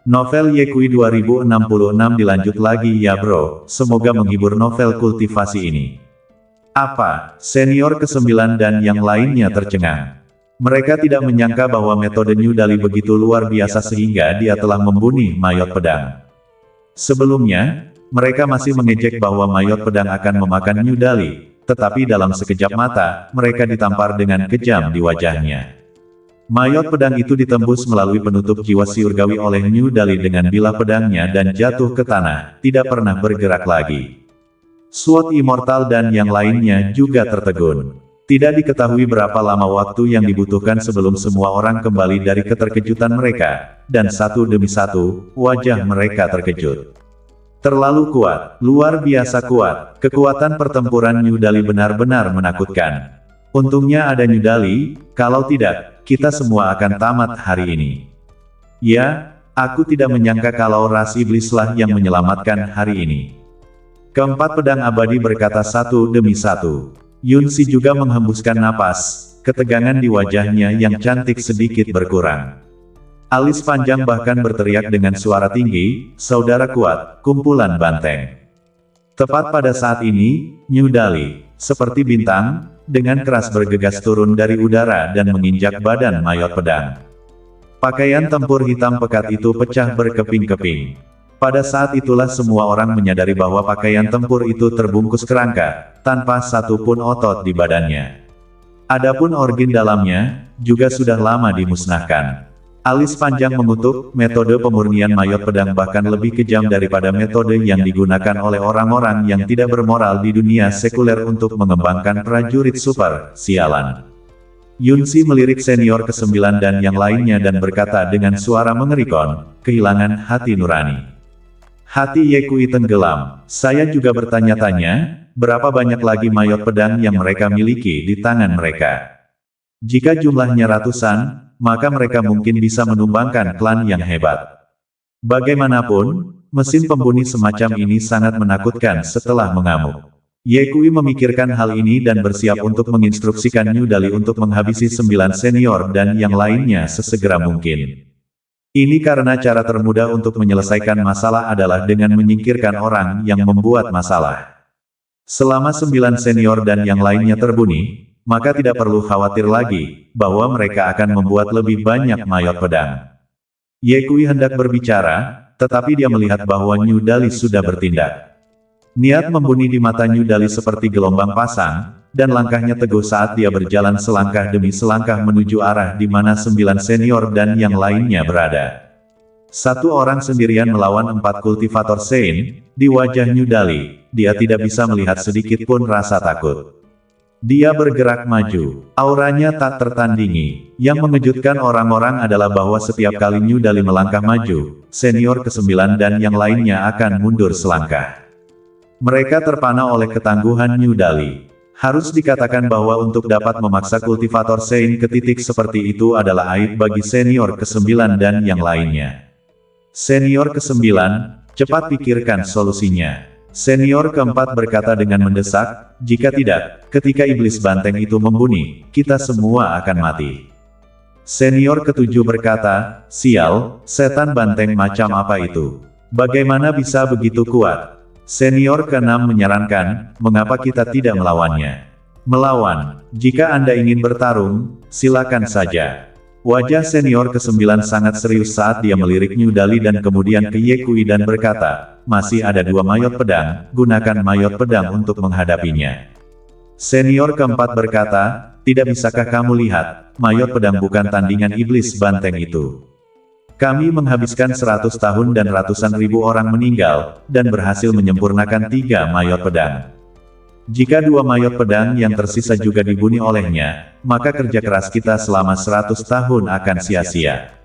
Novel Yekui 2066 dilanjut lagi ya bro, semoga menghibur novel kultivasi ini. Apa? Senior ke-9 dan yang lainnya tercengang. Mereka tidak menyangka bahwa metode New Dali begitu luar biasa sehingga dia telah membunuh Mayot Pedang. Sebelumnya, mereka masih mengejek bahwa Mayot Pedang akan memakan New Dali, tetapi dalam sekejap mata, mereka ditampar dengan kejam di wajahnya. Mayot pedang itu ditembus melalui penutup jiwa surgawi oleh New Dali dengan bilah pedangnya dan jatuh ke tanah, tidak pernah bergerak lagi. Sword Immortal dan yang lainnya juga tertegun. Tidak diketahui berapa lama waktu yang dibutuhkan sebelum semua orang kembali dari keterkejutan mereka, dan satu demi satu, wajah mereka terkejut. Terlalu kuat, luar biasa kuat, kekuatan pertempuran New Dali benar-benar menakutkan. Untungnya ada New Dali, kalau tidak, kita semua akan tamat hari ini. Ya, aku tidak menyangka kalau ras iblislah yang menyelamatkan hari ini. Keempat pedang abadi berkata satu demi satu. Yunsi juga menghembuskan napas, ketegangan di wajahnya yang cantik sedikit berkurang. Alis panjang bahkan berteriak dengan suara tinggi, saudara kuat, kumpulan banteng. Tepat pada saat ini, New Dali, seperti bintang, dengan keras bergegas turun dari udara dan menginjak badan Mayot Pedang. Pakaian tempur hitam pekat itu pecah berkeping-keping. Pada saat itulah semua orang menyadari bahwa pakaian tempur itu terbungkus kerangka, tanpa satu pun otot di badannya. Adapun organ dalamnya, juga sudah lama dimusnahkan. Alis panjang mengutuk, metode pemurnian Mayot Pedang bahkan lebih kejam daripada metode yang digunakan oleh orang-orang yang tidak bermoral di dunia sekuler untuk mengembangkan prajurit super, sialan. Yunsi melirik senior ke-9 dan yang lainnya dan berkata dengan suara mengerikan, kehilangan hati nurani. Hati Yekui tenggelam, saya juga bertanya-tanya, berapa banyak lagi Mayot Pedang yang mereka miliki di tangan mereka? Jika jumlahnya ratusan, maka mereka mungkin bisa menumbangkan klan yang hebat. Bagaimanapun, mesin pembunuh semacam ini sangat menakutkan setelah mengamuk. Yekui memikirkan hal ini dan bersiap untuk menginstruksikan New Dali untuk menghabisi 9 senior dan yang lainnya sesegera mungkin. Ini karena cara termudah untuk menyelesaikan masalah adalah dengan menyingkirkan orang yang membuat masalah. Selama 9 senior dan yang lainnya terbunuh, maka tidak perlu khawatir lagi, bahwa mereka akan membuat lebih banyak Mayot Pedang. Yekui hendak berbicara, tetapi dia melihat bahwa New Dali sudah bertindak. Niat membunuh di mata New Dali seperti gelombang pasang, dan langkahnya teguh saat dia berjalan selangkah demi selangkah menuju arah di mana 9 senior dan yang lainnya berada. Satu orang sendirian melawan 4 kultivator Sein, di wajah New Dali, dia tidak bisa melihat sedikit pun rasa takut. Dia bergerak maju, auranya tak tertandingi. Yang mengejutkan orang-orang adalah bahwa setiap kali New Dali melangkah maju, senior ke-9 dan yang lainnya akan mundur selangkah. Mereka terpana oleh ketangguhan New Dali. Harus dikatakan bahwa untuk dapat memaksa kultivator Sein ke titik seperti itu adalah aib bagi senior ke-9 dan yang lainnya. Senior ke-9, cepat pikirkan solusinya. Senior ke-4 berkata dengan mendesak, jika tidak, ketika iblis banteng itu membunuh, kita semua akan mati. Senior ke-7 berkata, sial, setan banteng macam apa itu? Bagaimana bisa begitu kuat? Senior ke-6 menyarankan, mengapa kita tidak melawannya? Melawan, jika Anda ingin bertarung, silakan saja. Wajah senior ke-9 sangat serius saat dia melirik New Dali dan kemudian ke Yekui dan berkata, masih ada 2 Mayot Pedang, gunakan Mayot Pedang untuk menghadapinya. Senior ke-4 berkata, tidak bisakah kamu lihat, Mayot Pedang bukan tandingan iblis banteng itu. Kami menghabiskan 100 tahun dan ratusan ribu orang meninggal, dan berhasil menyempurnakan 3 Mayot Pedang. Jika 2 Mayot Pedang yang tersisa juga dibunuh olehnya, maka kerja keras kita selama 100 tahun akan sia-sia.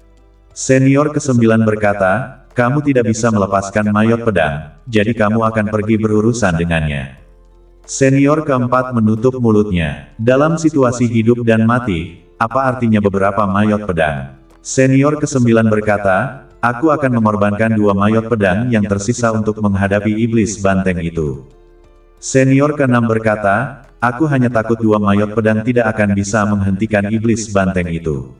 Senior ke-9 berkata, kamu tidak bisa melepaskan Mayot Pedang, jadi kamu akan pergi berurusan dengannya. Senior ke-4 menutup mulutnya. Dalam situasi hidup dan mati, apa artinya beberapa Mayot Pedang? Senior ke-9 berkata, aku akan mengorbankan 2 Mayot Pedang yang tersisa untuk menghadapi iblis banteng itu. Senior ke-6 berkata, aku hanya takut 2 Mayot Pedang tidak akan bisa menghentikan iblis banteng itu.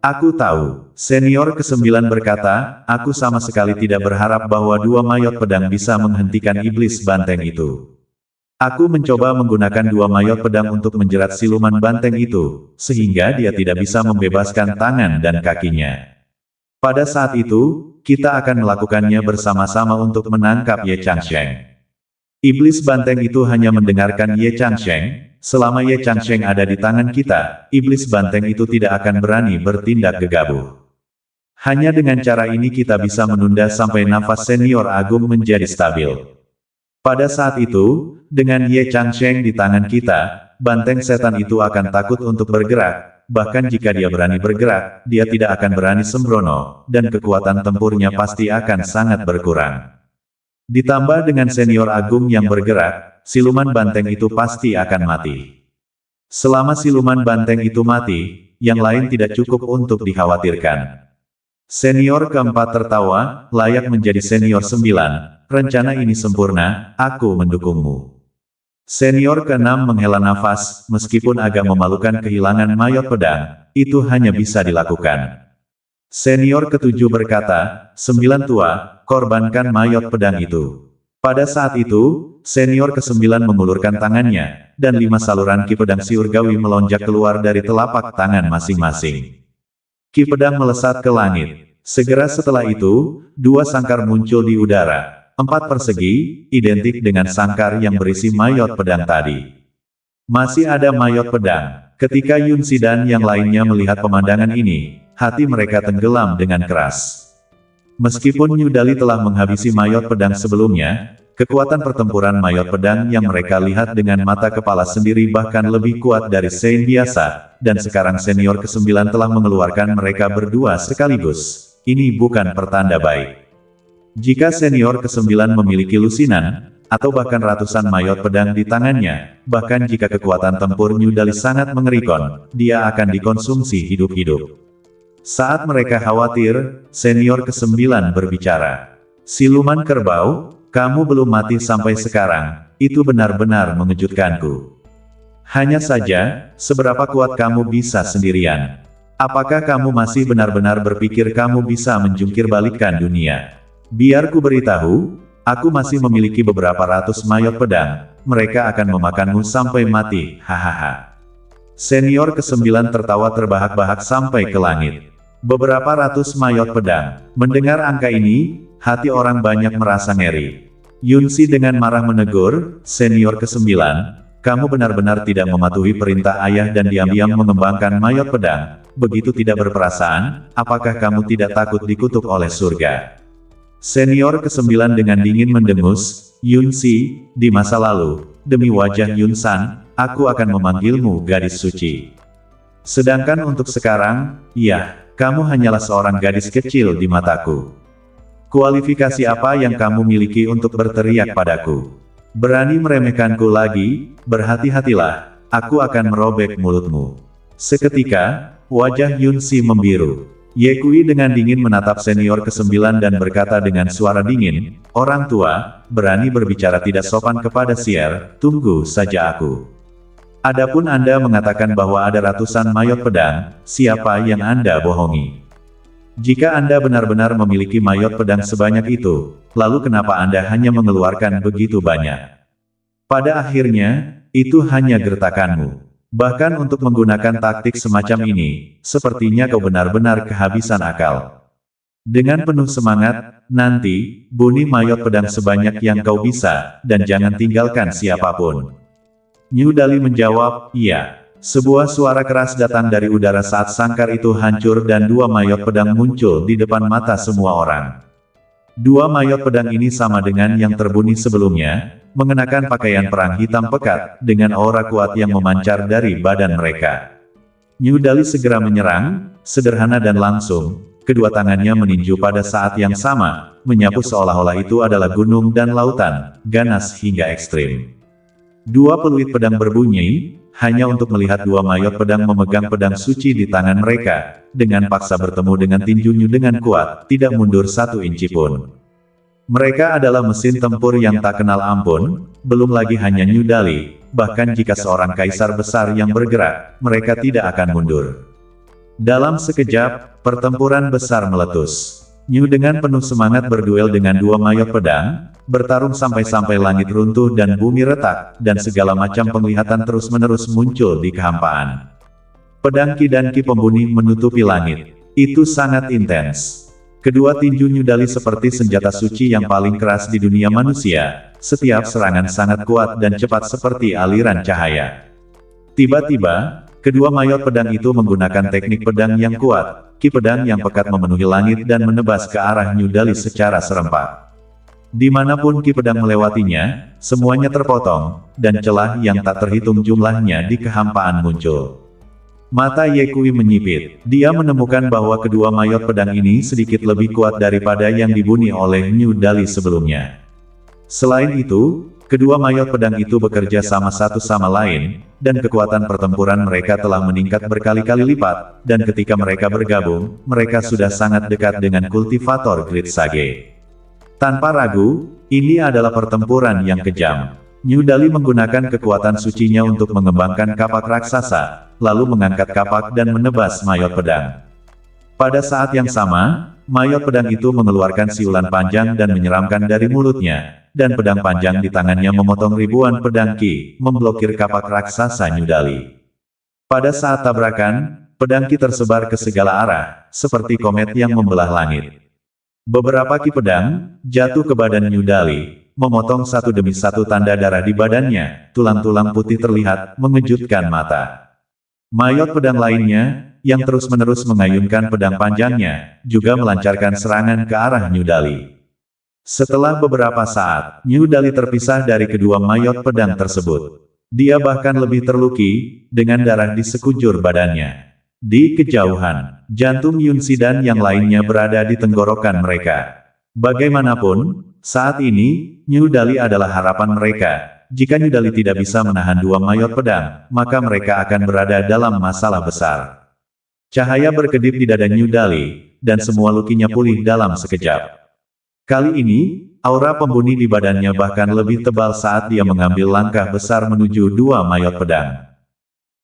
Aku tahu, senior ke-9 berkata, aku sama sekali tidak berharap bahwa dua mayot pedang bisa menghentikan iblis banteng itu. Aku mencoba menggunakan dua mayot pedang untuk menjerat siluman banteng itu, sehingga dia tidak bisa membebaskan tangan dan kakinya. Pada saat itu, kita akan melakukannya bersama-sama untuk menangkap Ye Changsheng. Iblis banteng itu hanya mendengarkan Ye Changsheng. Selama Ye Changsheng ada di tangan kita, iblis banteng itu tidak akan berani bertindak gegabah. Hanya dengan cara ini kita bisa menunda sampai nafas senior agung menjadi stabil. Pada saat itu, dengan Ye Changsheng di tangan kita, banteng setan itu akan takut untuk bergerak, bahkan jika dia berani bergerak, dia tidak akan berani sembrono, dan kekuatan tempurnya pasti akan sangat berkurang. Ditambah dengan senior agung yang bergerak, siluman banteng itu pasti akan mati. Selama siluman banteng itu mati, yang lain tidak cukup untuk dikhawatirkan. Senior keempat tertawa, layak menjadi senior 9, rencana ini sempurna, aku mendukungmu. Senior keenam menghela nafas, meskipun agak memalukan kehilangan mayot pedang, itu hanya bisa dilakukan. Senior ketujuh berkata, 9 tua, korbankan mayot pedang itu. Pada saat itu, senior ke-9 mengulurkan tangannya, dan 5 saluran ki pedang surgawi melonjak keluar dari telapak tangan masing-masing. Ki pedang melesat ke langit. Segera setelah itu, 2 sangkar muncul di udara, 4 persegi, identik dengan sangkar yang berisi mayot pedang tadi. Masih ada mayot pedang. Ketika Yun Si dan yang lainnya melihat pemandangan ini, hati mereka tenggelam dengan keras. Meskipun New Dali telah menghabisi mayot pedang sebelumnya, kekuatan pertempuran mayot pedang yang mereka lihat dengan mata kepala sendiri bahkan lebih kuat dari Sein biasa, dan sekarang senior ke-9 telah mengeluarkan mereka berdua sekaligus. Ini bukan pertanda baik. Jika senior ke-9 memiliki lusinan, atau bahkan ratusan mayot pedang di tangannya, bahkan jika kekuatan tempur New Dali sangat mengerikan, dia akan dikonsumsi hidup-hidup. Saat mereka khawatir, senior ke-9 berbicara. Siluman kerbau, kamu belum mati sampai sekarang, itu benar-benar mengejutkanku. Hanya saja, seberapa kuat kamu bisa sendirian? Apakah kamu masih benar-benar berpikir kamu bisa menjungkir balikkan dunia? Biar ku beritahu, aku masih memiliki beberapa ratus mayot pedang, mereka akan memakanmu sampai mati, hahaha. Senior ke-9 tertawa terbahak-bahak sampai ke langit. Beberapa ratus mayot pedang. Mendengar angka ini, hati orang banyak merasa ngeri. Yun Si dengan marah menegur, senior ke-9, kamu benar-benar tidak mematuhi perintah ayah dan diam-diam mengembangkan mayot pedang. Begitu tidak berperasaan, apakah kamu tidak takut dikutuk oleh surga? Senior ke-9 dengan dingin mendengus, Yun Si, di masa lalu, demi wajah Yun San, aku akan memanggilmu gadis suci. Sedangkan untuk sekarang, ya, kamu hanyalah seorang gadis kecil di mataku. Kualifikasi apa yang kamu miliki untuk berteriak padaku? Berani meremehkanku lagi, berhati-hatilah, aku akan merobek mulutmu. Seketika, wajah Yun Si membiru. Ye Kui dengan dingin menatap senior ke-9 dan berkata dengan suara dingin, orang tua, berani berbicara tidak sopan kepada Sier, tunggu saja aku. Adapun Anda mengatakan bahwa ada ratusan mayot pedang, siapa yang Anda bohongi? Jika Anda benar-benar memiliki mayot pedang sebanyak itu, lalu kenapa Anda hanya mengeluarkan begitu banyak? Pada akhirnya, itu hanya gertakanmu. Bahkan untuk menggunakan taktik semacam ini, sepertinya kau benar-benar kehabisan akal. Dengan penuh semangat, nanti, bunuh mayot pedang sebanyak yang kau bisa, dan jangan tinggalkan siapapun. New Dali menjawab, iya. Sebuah suara keras datang dari udara saat sangkar itu hancur dan 2 mayot pedang muncul di depan mata semua orang. 2 mayot pedang ini sama dengan yang terbunuh sebelumnya, mengenakan pakaian perang hitam pekat, dengan aura kuat yang memancar dari badan mereka. New Dali segera menyerang, sederhana dan langsung, kedua tangannya meninju pada saat yang sama, menyapu seolah-olah itu adalah gunung dan lautan, ganas hingga ekstrim. 2 peluit pedang berbunyi, hanya untuk melihat 2 mayot pedang memegang pedang suci di tangan mereka, dengan paksa bertemu dengan tinjunya dengan kuat, tidak mundur 1 inci pun. Mereka adalah mesin tempur yang tak kenal ampun, belum lagi hanya New Dali, bahkan jika seorang kaisar besar yang bergerak, mereka tidak akan mundur. Dalam sekejap, pertempuran besar meletus. Nyu dengan penuh semangat berduel dengan dua mayot pedang, bertarung sampai-sampai langit runtuh dan bumi retak, dan segala macam penglihatan terus-menerus muncul di kehampaan. Pedang Ki dan Ki pembunuh menutupi langit. Itu sangat intens. Kedua tinju Nyu Dali seperti senjata suci yang paling keras di dunia manusia. Setiap serangan sangat kuat dan cepat seperti aliran cahaya. Tiba-tiba, kedua mayot pedang itu menggunakan teknik pedang yang kuat. Ki pedang yang pekat memenuhi langit dan menebas ke arah Nyu Dali secara serempak. Dimanapun Ki pedang melewatinya, semuanya terpotong, dan celah yang tak terhitung jumlahnya di kehampaan muncul. Mata Ye Kui menyipit. Dia menemukan bahwa kedua mayot pedang ini sedikit lebih kuat daripada yang dibunuh oleh Nyu Dali sebelumnya. Selain itu, kedua mayot pedang itu bekerja sama satu sama lain, dan kekuatan pertempuran mereka telah meningkat berkali-kali lipat, dan ketika mereka bergabung, mereka sudah sangat dekat dengan kultivator Grid Sage. Tanpa ragu, ini adalah pertempuran yang kejam. Nyu Dali menggunakan kekuatan sucinya untuk mengembangkan kapak raksasa, lalu mengangkat kapak dan menebas mayot pedang. Pada saat yang sama, mayot pedang itu mengeluarkan siulan panjang dan menyeramkan dari mulutnya, dan pedang panjang di tangannya memotong ribuan pedang Ki, memblokir kapak raksasa Nyu Dali. Pada saat tabrakan, pedang Ki tersebar ke segala arah, seperti komet yang membelah langit. Beberapa Ki pedang jatuh ke badan Nyu Dali, memotong satu demi satu tanda darah di badannya, tulang-tulang putih terlihat, mengejutkan mata. Mayot pedang lainnya, yang terus-menerus mengayunkan pedang panjangnya, juga melancarkan serangan ke arah Nyu Dali. Setelah beberapa saat, Nyu Dali terpisah dari kedua mayot pedang tersebut. Dia bahkan lebih terluki, dengan darah di sekujur badannya. Di kejauhan, jantung Yun Si dan yang lainnya berada di tenggorokan mereka. Bagaimanapun, saat ini, Nyu Dali adalah harapan mereka. Jika Nyu Dali tidak bisa menahan dua mayot pedang, maka mereka akan berada dalam masalah besar. Cahaya berkedip di dada Nyu Dali, dan semua lukinya pulih dalam sekejap. Kali ini, aura pembunuh di badannya bahkan lebih tebal saat dia mengambil langkah besar menuju dua mayot pedang.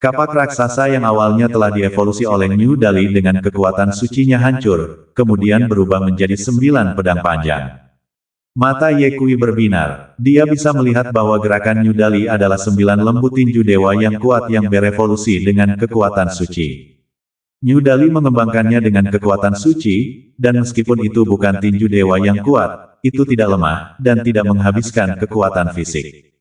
Kapak raksasa yang awalnya telah dievolusi oleh Nyu Dali dengan kekuatan sucinya hancur, kemudian berubah menjadi 9 pedang panjang. Mata Ye Kui berbinar. Dia bisa melihat bahwa gerakan Nyu Dali adalah 9 lembu tinju dewa yang kuat yang berevolusi dengan kekuatan suci. Nyu Dali mengembangkannya dengan kekuatan suci, dan meskipun itu bukan tinju dewa yang kuat, itu tidak lemah, dan tidak menghabiskan kekuatan fisik.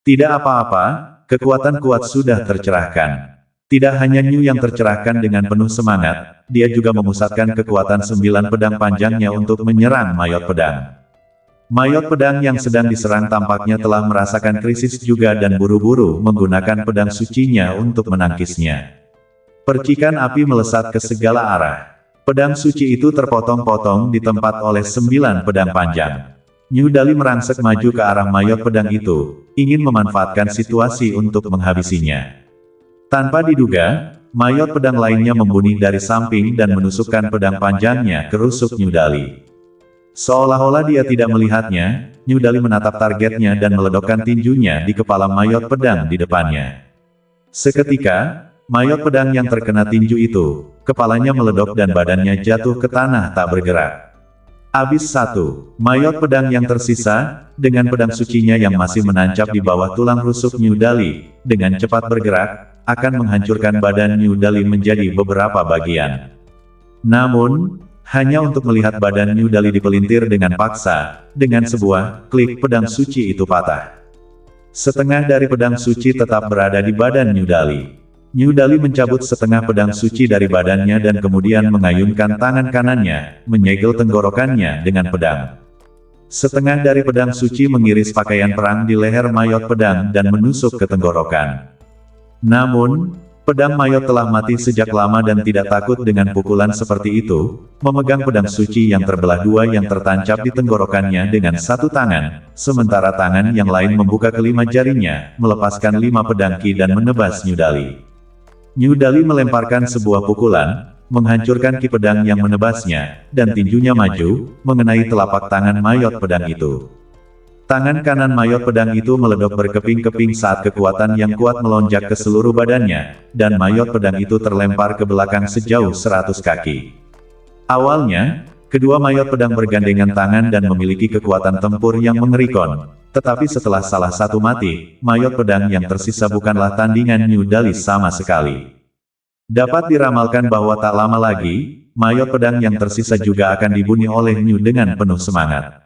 Tidak apa-apa, kekuatan kuat sudah tercerahkan. Tidak hanya Nyu yang tercerahkan dengan penuh semangat, dia juga memusatkan kekuatan 9 pedang panjangnya untuk menyerang mayot pedang. Mayot pedang yang sedang diserang tampaknya telah merasakan krisis juga dan buru-buru menggunakan pedang sucinya untuk menangkisnya. Percikan api melesat ke segala arah. Pedang suci itu terpotong-potong di tempat oleh 9 pedang panjang. Nyu Dali merangsek maju ke arah mayot pedang itu, ingin memanfaatkan situasi untuk menghabisinya. Tanpa diduga, mayot pedang lainnya membunuh dari samping dan menusukkan pedang panjangnya ke rusuk Nyu Dali. Seolah-olah dia tidak melihatnya, Nyu Dali menatap targetnya dan meledokkan tinjunya di kepala mayot pedang di depannya. Seketika, mayot pedang yang terkena tinju itu, kepalanya meledok dan badannya jatuh ke tanah tak bergerak. Abis 1. Mayot pedang yang tersisa, dengan pedang sucinya yang masih menancap di bawah tulang rusuk Nyu Dali, dengan cepat bergerak, akan menghancurkan badan Nyu Dali menjadi beberapa bagian. Namun, hanya untuk melihat badan Nyu Dali dipelintir dengan paksa, dengan sebuah klik pedang suci itu patah. Setengah dari pedang suci tetap berada di badan Nyu Dali. Nyu Dali mencabut setengah pedang suci dari badannya dan kemudian mengayunkan tangan kanannya, menyegel tenggorokannya dengan pedang. Setengah dari pedang suci mengiris pakaian perang di leher mayot pedang dan menusuk ke tenggorokan. Namun, pedang mayot telah mati sejak lama dan tidak takut dengan pukulan seperti itu, memegang pedang suci yang terbelah dua yang tertancap di tenggorokannya dengan satu tangan, sementara tangan yang lain membuka kelima jarinya, melepaskan 5 pedang Ki dan menebas Nyu Dali. Nyu Dali melemparkan sebuah pukulan, menghancurkan Ki pedang yang menebasnya, dan tinjunya maju, mengenai telapak tangan mayot pedang itu. Tangan kanan mayor pedang itu meledok berkeping-keping saat kekuatan yang kuat melonjak ke seluruh badannya, dan mayor pedang itu terlempar ke belakang sejauh 100 kaki. Awalnya, kedua mayor pedang bergandengan tangan dan memiliki kekuatan tempur yang mengerikan. Tetapi setelah salah satu mati, mayor pedang yang tersisa bukanlah tandingan New Dali sama sekali. Dapat diramalkan bahwa tak lama lagi, mayor pedang yang tersisa juga akan dibunuh oleh New dengan penuh semangat.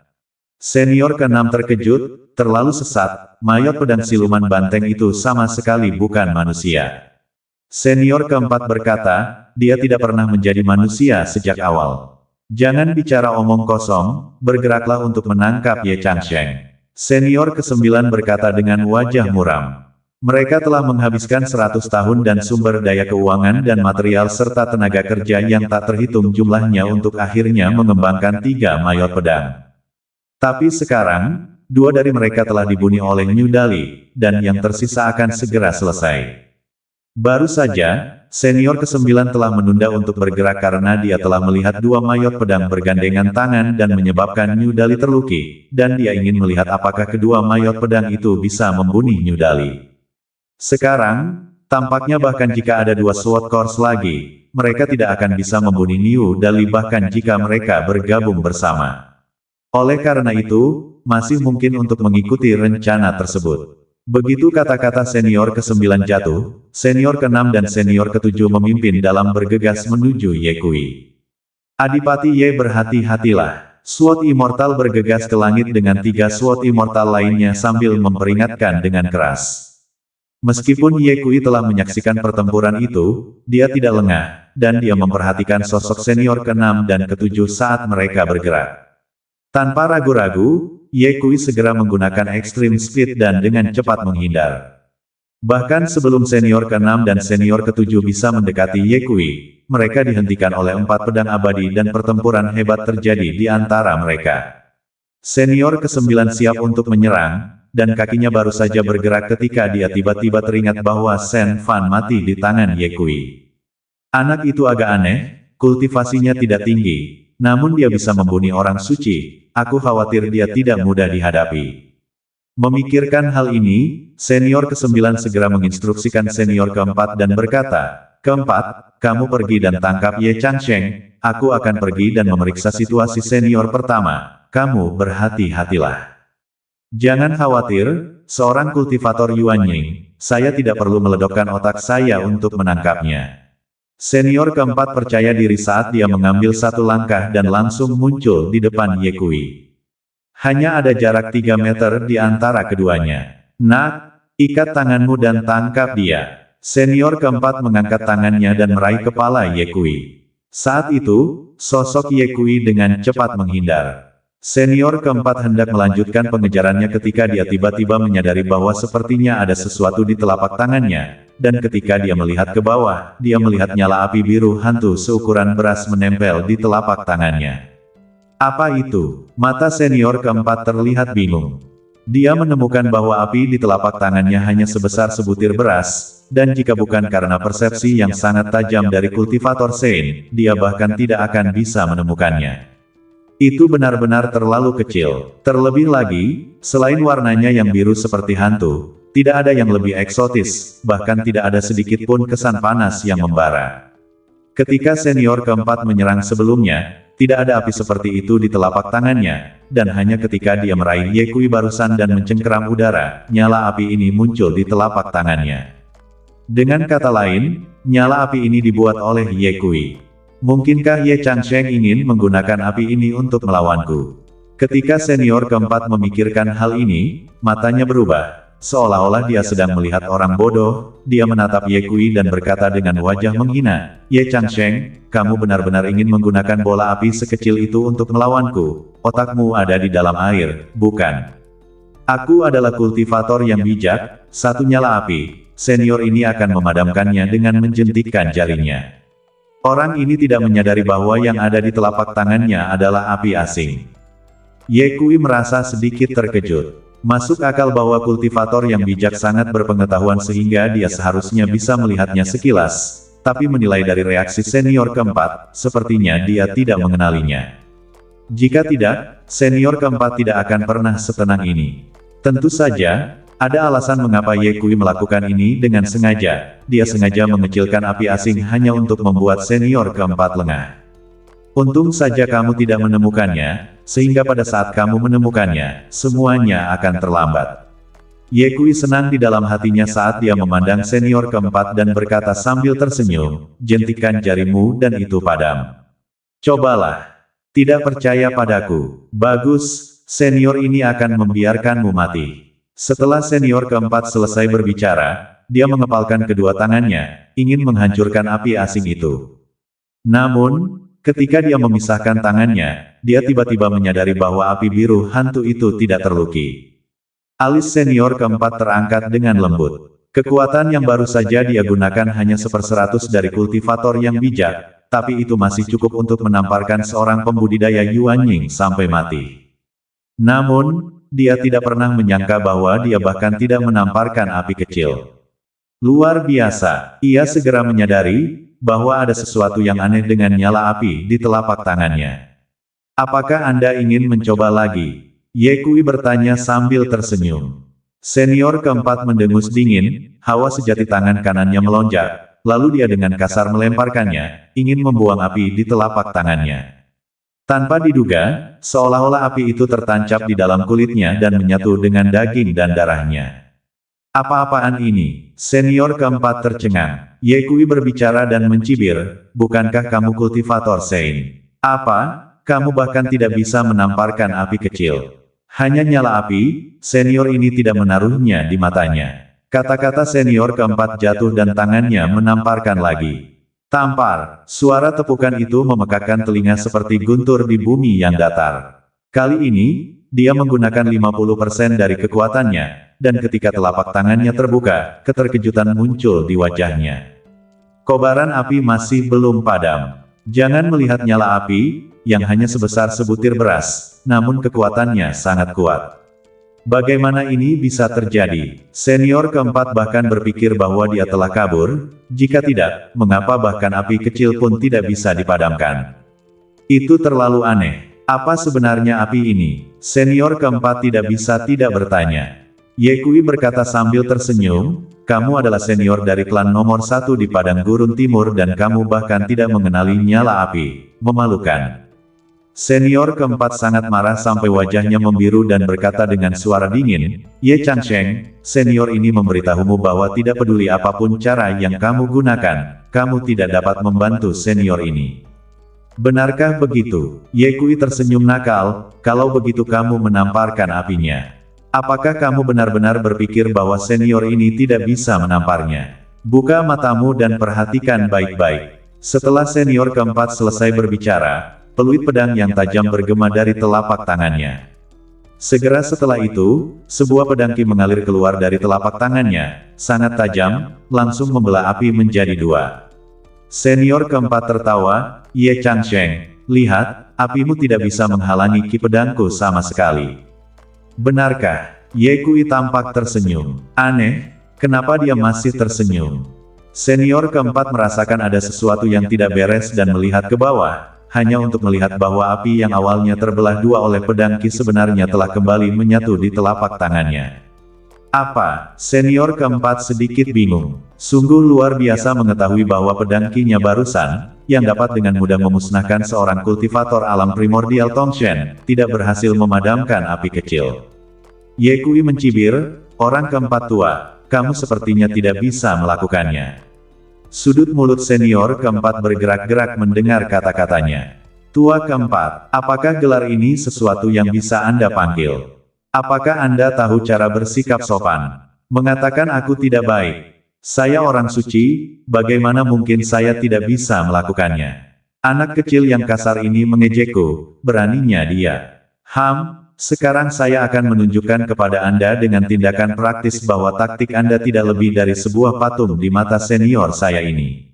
Senior ke-6 terkejut, terlalu sesat, mayor pedang siluman banteng itu sama sekali bukan manusia. Senior ke-4 berkata, dia tidak pernah menjadi manusia sejak awal. Jangan bicara omong kosong, bergeraklah untuk menangkap Ye Changsheng. Senior ke-9 berkata dengan wajah muram. Mereka telah menghabiskan 100 tahun dan sumber daya keuangan dan material serta tenaga kerja yang tak terhitung jumlahnya untuk akhirnya mengembangkan 3 mayor pedang. Tapi sekarang, 2 dari mereka telah dibunuh oleh New Dali, dan yang tersisa akan segera selesai. Baru saja, senior ke-9 telah menunda untuk bergerak karena dia telah melihat 2 mayor pedang bergandengan tangan dan menyebabkan New Dali terluki, dan dia ingin melihat apakah kedua mayor pedang itu bisa membunuh New Dali. Sekarang, tampaknya bahkan jika ada 2 Sword Course lagi, mereka tidak akan bisa membunuh New Dali bahkan jika mereka bergabung bersama. Oleh karena itu, masih mungkin untuk mengikuti rencana tersebut. Begitu kata-kata senior ke-9 jatuh, senior ke-6 dan senior ke-7 memimpin dalam bergegas menuju Ye Kui. Adipati Ye, berhati-hatilah. Sword Immortal bergegas ke langit dengan 3 Sword Immortal lainnya sambil memperingatkan dengan keras. Meskipun Ye Kui telah menyaksikan pertempuran itu, dia tidak lengah, dan dia memperhatikan sosok senior ke-6 dan ke-7 saat mereka bergerak. Tanpa ragu-ragu, Ye Kui segera menggunakan Extreme Speed dan dengan cepat menghindar. Bahkan sebelum senior ke-6 dan senior ke-7 bisa mendekati Ye Kui, mereka dihentikan oleh 4 pedang abadi dan pertempuran hebat terjadi di antara mereka. Senior ke-9 siap untuk menyerang, dan kakinya baru saja bergerak ketika dia tiba-tiba teringat bahwa Shen Fan mati di tangan Ye Kui. Anak itu agak aneh, kultivasinya tidak tinggi. Namun dia bisa membunuh orang suci, aku khawatir dia tidak mudah dihadapi. Memikirkan hal ini, senior ke-9 segera menginstruksikan senior ke-4 dan berkata, "Keempat, kamu pergi dan tangkap Ye Changsheng, aku akan pergi dan memeriksa situasi senior pertama, kamu berhati-hatilah. Jangan khawatir, seorang kultivator Yuan Ying, saya tidak perlu meledokkan otak saya untuk menangkapnya." Senior ke-4 percaya diri saat dia mengambil 1 langkah dan langsung muncul di depan Ye Kui. Hanya ada jarak 3 meter di antara keduanya. "Nak, ikat tanganmu dan tangkap dia." Senior ke-4 mengangkat tangannya dan meraih kepala Ye Kui. Saat itu, sosok Ye Kui dengan cepat menghindar. Senior ke-4 hendak melanjutkan pengejarannya ketika dia tiba-tiba menyadari bahwa sepertinya ada sesuatu di telapak tangannya. Dan ketika dia melihat ke bawah, dia melihat nyala api biru hantu seukuran beras menempel di telapak tangannya. Apa itu? Mata senior ke-4 terlihat bingung. Dia menemukan bahwa api di telapak tangannya hanya sebesar sebutir beras, dan jika bukan karena persepsi yang sangat tajam dari kultivator Sein, dia bahkan tidak akan bisa menemukannya. Itu benar-benar terlalu kecil. Terlebih lagi, selain warnanya yang biru seperti hantu, tidak ada yang lebih eksotis, bahkan tidak ada sedikit pun kesan panas yang membara. Ketika senior ke-4 menyerang sebelumnya, tidak ada api seperti itu di telapak tangannya, dan hanya ketika dia meraih Ye Kui barusan dan mencengkeram udara, nyala api ini muncul di telapak tangannya. Dengan kata lain, nyala api ini dibuat oleh Ye Kui. Mungkinkah Ye Changsheng ingin menggunakan api ini untuk melawanku? Ketika senior ke-4 memikirkan hal ini, matanya berubah. Seolah-olah dia sedang melihat orang bodoh, dia menatap Ye Kui dan berkata dengan wajah menghina, "Ye Changsheng, kamu benar-benar ingin menggunakan bola api sekecil itu untuk melawanku? Otakmu ada di dalam air, bukan? Aku adalah kultivator yang bijak, 1 nyala api, senior ini akan memadamkannya dengan menjentikkan jarinya." Orang ini tidak menyadari bahwa yang ada di telapak tangannya adalah api asing. Ye Kui merasa sedikit terkejut. Masuk akal bahwa kultivator yang bijak sangat berpengetahuan sehingga dia seharusnya bisa melihatnya sekilas, tapi menilai dari reaksi senior ke-4, sepertinya dia tidak mengenalinya. Jika tidak, senior keempat tidak akan pernah setenang ini. Tentu saja, ada alasan mengapa Ye Kui melakukan ini dengan sengaja. Dia sengaja mengecilkan api asing hanya untuk membuat senior keempat lengah. Untung saja kamu tidak menemukannya, sehingga pada saat kamu menemukannya, semuanya akan terlambat. Ye Kui senang di dalam hatinya saat dia memandang senior keempat dan berkata sambil tersenyum, "Jentikan jarimu dan itu padam. Cobalah. Tidak percaya padaku. Bagus, senior ini akan membiarkanmu mati." Setelah senior keempat selesai berbicara, dia mengepalkan kedua tangannya, ingin menghancurkan api asing itu. Namun, ketika dia memisahkan tangannya, dia tiba-tiba menyadari bahwa api biru hantu itu tidak terluki. Alis senior keempat terangkat dengan lembut. Kekuatan yang baru saja dia gunakan hanya 1/100 dari kultivator yang bijak, tapi itu masih cukup untuk menamparkan seorang pembudidaya Yuan Ying sampai mati. Namun, dia tidak pernah menyangka bahwa dia bahkan tidak menamparkan api kecil. Luar biasa, ia segera menyadari bahwa ada sesuatu yang aneh dengan nyala api di telapak tangannya. "Apakah Anda ingin mencoba lagi?" Ye Kui bertanya sambil tersenyum. Senior keempat mendengus dingin, hawa sejati tangan kanannya melonjak, lalu dia dengan kasar melemparkannya, ingin membuang api di telapak tangannya. Tanpa diduga, seolah-olah api itu tertancap di dalam kulitnya dan menyatu dengan daging dan darahnya. "Apa-apaan ini?" Senior keempat tercengang. Ye Kui berbicara dan mencibir, "Bukankah kamu kultivator Sein? Apa, kamu bahkan tidak bisa menamparkan api kecil? Hanya nyala api?" Senior ini tidak menaruhnya di matanya. Kata-kata senior keempat jatuh dan tangannya menamparkan lagi. Tampar, suara tepukan itu memekakkan telinga seperti guntur di bumi yang datar. Kali ini, dia menggunakan 50% dari kekuatannya, dan ketika telapak tangannya terbuka, keterkejutan muncul di wajahnya. Kobaran api masih belum padam. Jangan melihat nyala api, yang hanya sebesar sebutir beras, namun kekuatannya sangat kuat. Bagaimana ini bisa terjadi? Senior keempat bahkan berpikir bahwa dia telah kabur, jika tidak, mengapa bahkan api kecil pun tidak bisa dipadamkan? Itu terlalu aneh. Apa sebenarnya api ini? Senior keempat tidak bisa tidak bertanya. Ye Kui berkata sambil tersenyum, "Kamu adalah senior dari klan nomor 1 di Padang Gurun Timur dan kamu bahkan tidak mengenali nyala api. Memalukan." Senior keempat sangat marah sampai wajahnya membiru dan berkata dengan suara dingin, "Ye Changsheng, senior ini memberitahumu bahwa tidak peduli apapun cara yang kamu gunakan, kamu tidak dapat membantu senior ini. Benarkah begitu?" Ye Kui tersenyum nakal, "Kalau begitu kamu menamparkan apinya. Apakah kamu benar-benar berpikir bahwa senior ini tidak bisa menamparnya? Buka matamu dan perhatikan baik-baik." Setelah senior keempat selesai berbicara, peluit pedang yang tajam bergema dari telapak tangannya. Segera setelah itu, sebuah pedang ki mengalir keluar dari telapak tangannya, sangat tajam, langsung membelah api menjadi dua. Senior keempat tertawa, "Ye Changsheng, lihat, apimu tidak bisa menghalangi ki pedangku sama sekali." "Benarkah?" Ye Kui tampak tersenyum. Aneh, kenapa dia masih tersenyum? Senior keempat merasakan ada sesuatu yang tidak beres dan melihat ke bawah, hanya untuk melihat bahwa api yang awalnya terbelah dua oleh pedang ki sebenarnya telah kembali menyatu di telapak tangannya. "Apa?" Senior keempat sedikit bingung. Sungguh luar biasa mengetahui bahwa pedang ki-nya barusan, yang dapat dengan mudah memusnahkan seorang kultivator alam primordial Tongshen, tidak berhasil memadamkan api kecil. Ye Kui mencibir, "Orang keempat tua, kamu sepertinya tidak bisa melakukannya." Sudut mulut senior keempat bergerak-gerak mendengar kata-katanya. "Tua keempat, apakah gelar ini sesuatu yang bisa Anda panggil? Apakah Anda tahu cara bersikap sopan? Mengatakan aku tidak baik. Saya orang suci, bagaimana mungkin saya tidak bisa melakukannya? Anak kecil yang kasar ini mengejekku, beraninya dia. Sekarang saya akan menunjukkan kepada Anda dengan tindakan praktis bahwa taktik Anda tidak lebih dari sebuah patung di mata senior saya ini."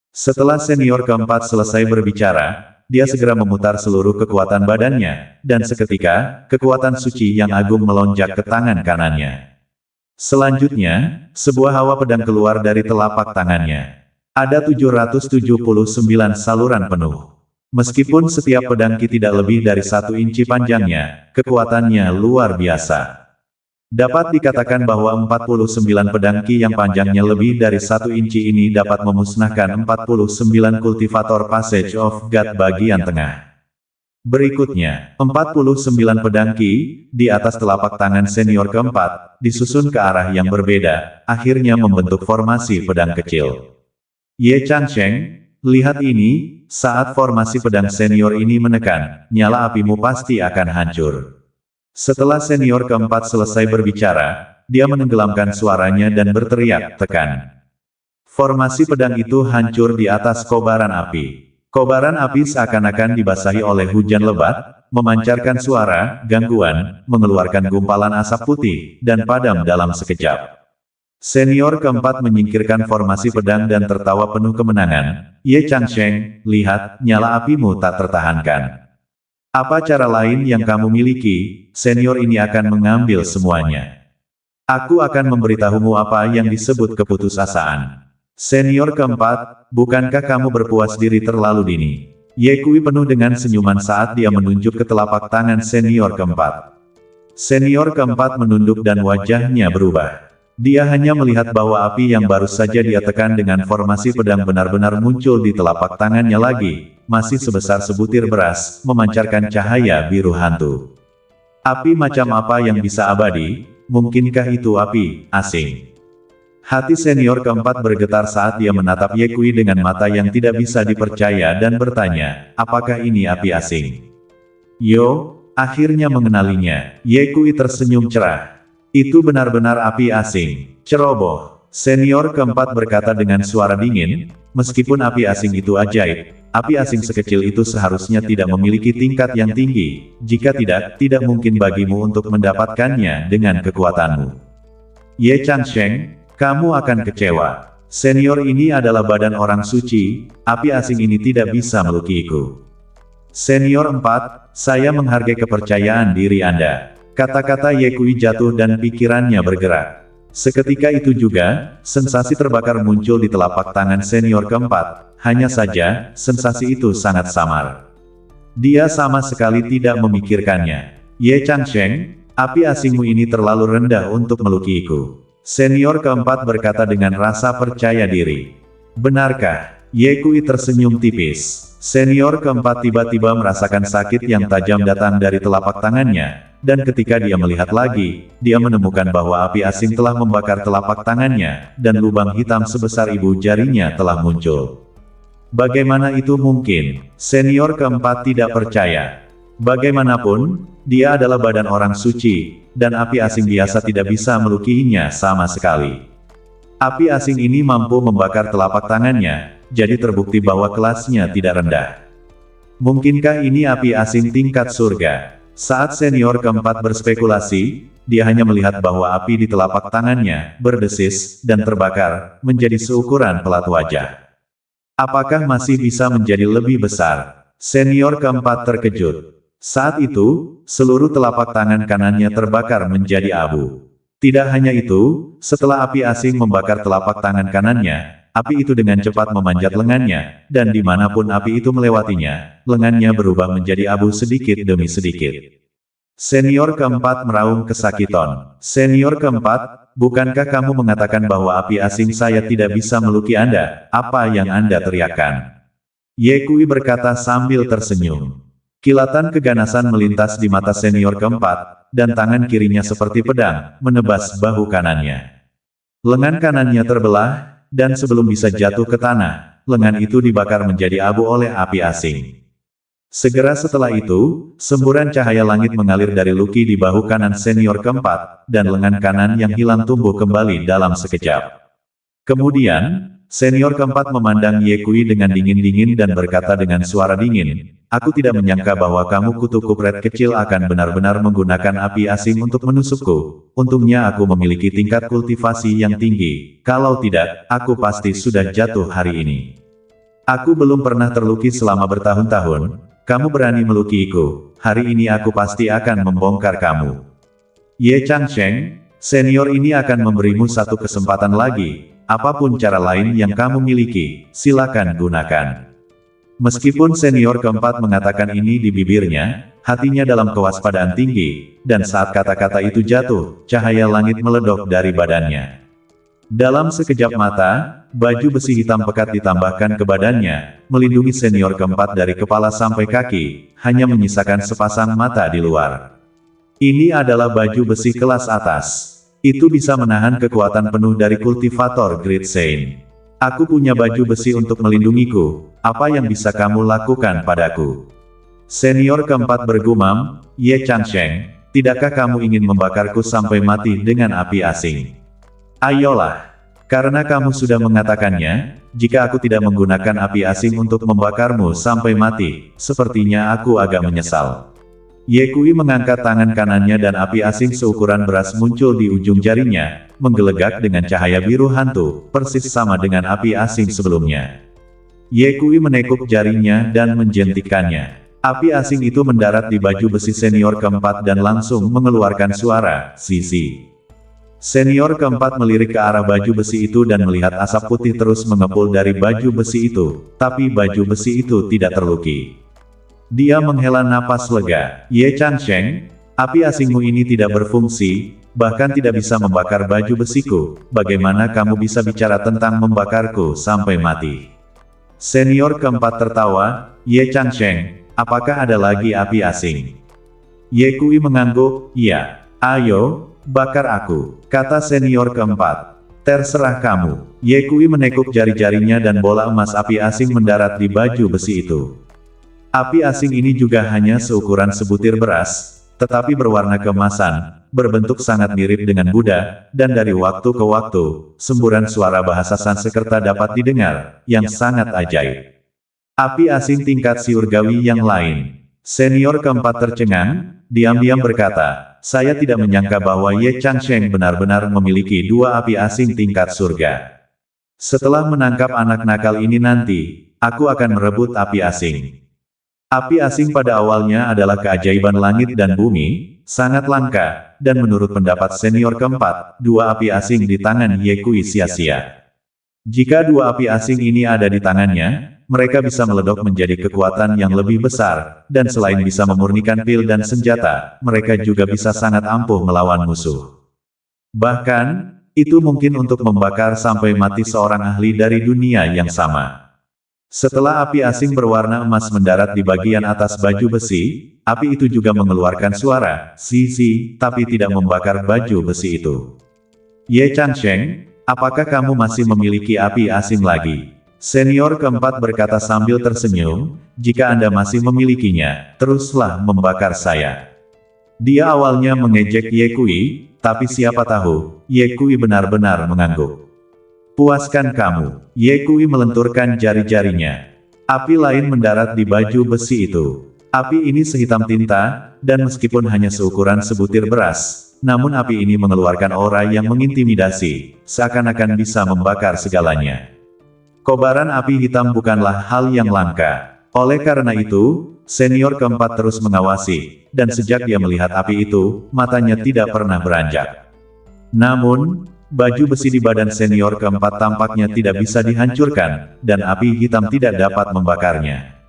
Setelah senior keempat selesai berbicara, dia segera memutar seluruh kekuatan badannya, dan seketika, kekuatan suci yang agung melonjak ke tangan kanannya. Selanjutnya, sebuah hawa pedang keluar dari telapak tangannya. Ada 779 saluran penuh. Meskipun setiap pedang Qi tidak lebih dari 1 inci panjangnya, kekuatannya luar biasa. Dapat dikatakan bahwa 49 pedang Qi yang panjangnya lebih dari 1 inci ini dapat memusnahkan 49 kultivator Passage of God bagian tengah. Berikutnya, 49 pedang Qi, di atas telapak tangan senior keempat, disusun ke arah yang berbeda, akhirnya membentuk formasi pedang kecil. Ye Changsheng, lihat ini, saat formasi pedang senior ini menekan, nyala apimu pasti akan hancur. Setelah senior keempat selesai berbicara, dia menenggelamkan suaranya dan berteriak, tekan. Formasi pedang itu hancur di atas kobaran api. Kobaran api seakan-akan dibasahi oleh hujan lebat, memancarkan suara, gangguan, mengeluarkan gumpalan asap putih, dan padam dalam sekejap. Senior keempat menyingkirkan formasi pedang dan tertawa penuh kemenangan. Ye Changsheng, lihat, nyala apimu tak tertahankan. Apa cara lain yang kamu miliki? Senior ini akan mengambil semuanya. Aku akan memberitahumu apa yang disebut keputusasaan. Senior keempat, bukankah kamu berpuas diri terlalu dini? Ye Kui penuh dengan senyuman saat dia menunjuk ke telapak tangan senior keempat. Senior keempat menunduk dan wajahnya berubah. Dia hanya melihat bahwa api yang baru saja dia tekan dengan formasi pedang benar-benar muncul di telapak tangannya lagi, masih sebesar sebutir beras, memancarkan cahaya biru hantu. Api macam apa yang bisa abadi? Mungkinkah itu api asing? Hati senior keempat bergetar saat dia menatap Ye Kui dengan mata yang tidak bisa dipercaya dan bertanya, apakah ini api asing? Yo, akhirnya mengenalinya. Ye Kui tersenyum cerah. Itu benar-benar api asing. Ceroboh. Senior keempat berkata dengan suara dingin, meskipun api asing itu ajaib, api asing sekecil itu seharusnya tidak memiliki tingkat yang tinggi. Jika tidak mungkin bagimu untuk mendapatkannya dengan kekuatanmu. Ye Changsheng, kamu akan kecewa. Senior ini adalah badan orang suci, api asing ini tidak bisa melukiku. Senior 4, saya menghargai kepercayaan diri Anda. Kata-kata Ye Kui jatuh dan pikirannya bergerak. Seketika itu juga, sensasi terbakar muncul di telapak tangan senior keempat. Hanya saja, sensasi itu sangat samar. Dia sama sekali tidak memikirkannya. Ye Changsheng, api asingmu ini terlalu rendah untuk melukiku. Senior keempat berkata dengan rasa percaya diri. Benarkah? Ye Kui tersenyum tipis. Senior keempat tiba-tiba merasakan sakit yang tajam datang dari telapak tangannya, dan ketika dia melihat lagi, dia menemukan bahwa api asing telah membakar telapak tangannya, dan lubang hitam sebesar ibu jarinya telah muncul. Bagaimana itu mungkin? Senior keempat tidak percaya. Bagaimanapun, dia adalah badan orang suci, dan api asing biasa tidak bisa melukinya sama sekali. Api asing ini mampu membakar telapak tangannya, jadi terbukti bahwa kelasnya tidak rendah. Mungkinkah ini api asing tingkat surga? Saat senior keempat berspekulasi, dia hanya melihat bahwa api di telapak tangannya berdesis dan terbakar, menjadi seukuran pelat wajah. Apakah masih bisa menjadi lebih besar? Senior keempat terkejut. Saat itu, seluruh telapak tangan kanannya terbakar menjadi abu. Tidak hanya itu, setelah api asing membakar telapak tangan kanannya, api itu dengan cepat memanjat lengannya, dan dimanapun api itu melewatinya, lengannya berubah menjadi abu sedikit demi sedikit. Senior keempat meraung kesakitan. Senior keempat, bukankah kamu mengatakan bahwa api asing saya tidak bisa meluki Anda? Apa yang Anda teriakkan? Ye Kui berkata sambil tersenyum. Kilatan keganasan melintas di mata senior keempat, dan tangan kirinya seperti pedang, menebas bahu kanannya. Lengan kanannya terbelah, dan sebelum bisa jatuh ke tanah, lengan itu dibakar menjadi abu oleh api asing. Segera setelah itu, semburan cahaya langit mengalir dari luki di bahu kanan senior keempat, dan lengan kanan yang hilang tumbuh kembali dalam sekejap. Kemudian, senior keempat memandang Ye Kui dengan dingin-dingin dan berkata dengan suara dingin, aku tidak menyangka bahwa kamu kutu kupret kecil akan benar-benar menggunakan api asing untuk menusukku. Untungnya aku memiliki tingkat kultivasi yang tinggi. Kalau tidak, aku pasti sudah jatuh hari ini. Aku belum pernah terluki selama bertahun-tahun. Kamu berani melukiku. Hari ini aku pasti akan membongkar kamu. Ye Changsheng, senior ini akan memberimu satu kesempatan lagi. Apapun cara lain yang kamu miliki, silakan gunakan. Meskipun senior keempat mengatakan ini di bibirnya, hatinya dalam kewaspadaan tinggi, dan saat kata-kata itu jatuh, cahaya langit meledok dari badannya. Dalam sekejap mata, baju besi hitam pekat ditambahkan ke badannya, melindungi senior keempat dari kepala sampai kaki, hanya menyisakan sepasang mata di luar. Ini adalah baju besi kelas atas. Itu bisa menahan kekuatan penuh dari kultivator Great Saint. Aku punya baju besi untuk melindungiku, apa yang bisa kamu lakukan padaku? Senior keempat bergumam, Ye Changsheng, tidakkah kamu ingin membakarku sampai mati dengan api asing? Ayolah. Karena kamu sudah mengatakannya, jika aku tidak menggunakan api asing untuk membakarmu sampai mati, sepertinya aku agak menyesal. Ye Kui mengangkat tangan kanannya dan api asing seukuran beras muncul di ujung jarinya, menggelegak dengan cahaya biru hantu, persis sama dengan api asing sebelumnya. Ye Kui menekuk jarinya dan menjentikkannya. Api asing itu mendarat di baju besi senior keempat dan langsung mengeluarkan suara, "Sisi." Senior keempat melirik ke arah baju besi itu dan melihat asap putih terus mengepul dari baju besi itu, tapi baju besi itu tidak terluki. Dia menghela napas lega. Ye Changsheng, api asingmu ini tidak berfungsi, bahkan tidak bisa membakar baju besiku. Bagaimana kamu bisa bicara tentang membakarku sampai mati? Senior keempat tertawa. Ye Changsheng, apakah ada lagi api asing? Ye Kui mengangguk. Iya. Ayo, bakar aku, kata senior keempat. Terserah kamu. Ye Kui menekuk jari-jarinya dan bola emas api asing mendarat di baju besi itu. Api asing ini juga hanya seukuran sebutir beras, tetapi berwarna keemasan, berbentuk sangat mirip dengan Buddha, dan dari waktu ke waktu, semburan suara bahasa Sanskerta dapat didengar, yang sangat ajaib. Api asing tingkat surgawi yang lain. Senior keempat tercengang, diam-diam berkata, saya tidak menyangka bahwa Ye Changsheng benar-benar memiliki dua api asing tingkat surga. Setelah menangkap anak nakal ini nanti, aku akan merebut api asing. Api asing pada awalnya adalah keajaiban langit dan bumi, sangat langka, dan menurut pendapat senior keempat, dua api asing di tangan Ye Kui sia-sia. Jika dua api asing ini ada di tangannya, mereka bisa meledok menjadi kekuatan yang lebih besar, dan selain bisa memurnikan pil dan senjata, mereka juga bisa sangat ampuh melawan musuh. Bahkan, itu mungkin untuk membakar sampai mati seorang ahli dari dunia yang sama. Setelah api asing berwarna emas mendarat di bagian atas baju besi, api itu juga mengeluarkan suara, "Sisi," tapi tidak membakar baju besi itu. Ye Changsheng, apakah kamu masih memiliki api asing lagi? Senior keempat berkata sambil tersenyum, jika Anda masih memilikinya, teruslah membakar saya. Dia awalnya mengejek Ye Kui, tapi siapa tahu, Ye Kui benar-benar mengangguk. Puaskan kamu. Ye Kui melenturkan jari-jarinya. Api lain mendarat di baju besi itu. Api ini sehitam tinta, dan meskipun hanya seukuran sebutir beras, namun api ini mengeluarkan aura yang mengintimidasi, seakan-akan bisa membakar segalanya. Kobaran api hitam bukanlah hal yang langka. Oleh karena itu, senior keempat terus mengawasi, dan sejak dia melihat api itu, matanya tidak pernah beranjak. Namun, baju besi di badan senior keempat tampaknya tidak bisa dihancurkan, dan api hitam tidak dapat membakarnya.